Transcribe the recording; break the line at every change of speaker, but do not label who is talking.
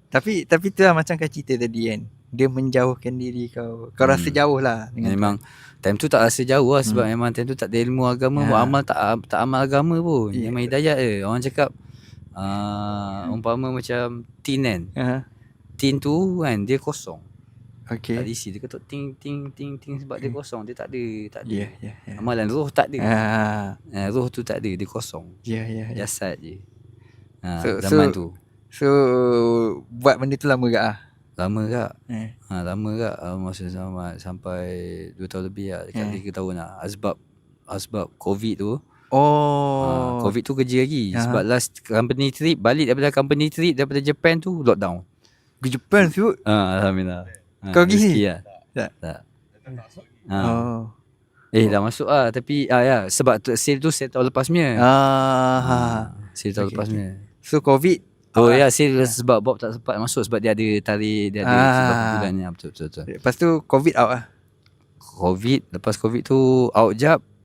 Tapi tu lah macam kau cerita tadi kan. Dia menjauhkan diri kau. Kau rasa jauh lah dengan
Memang time tu tak rasa jauh lah. Sebab memang time tu tak ada ilmu agama pun. Amal tak amal agama pun. Memang hidayat je. Orang cakap umpama macam tin kan. Tin tu kan dia kosong. Tak ada isi. Dia ketuk ting ting ting ting sebab dia kosong. Dia tak ada. Amalan roh tak ada. Roh tu tak ada. Dia kosong. Jasad je. Zaman tu.
So buat benda tu lama tak lah?
Lama tak? Lama tak? Masa sampai 2 tahun lebih lah. Dekat 3 tahun lah. Asbab COVID tu. COVID tu kerja lagi. Sebab last company trip, balik daripada company trip daripada Japan tu, lockdown.
Ke Japan tu?
Alhamdulillah.
Kau pergi?
Tak. Dah masuk lah. Tapi sebab sale tu sale tahun lepas punya. Sale tahun lepas punya.
So COVID
sale sebab Bob tak sempat masuk sebab dia ada tarik, dia ada sebab bulan ni. Betul.
Lepas tu COVID out lah.
Lepas COVID tu out jap.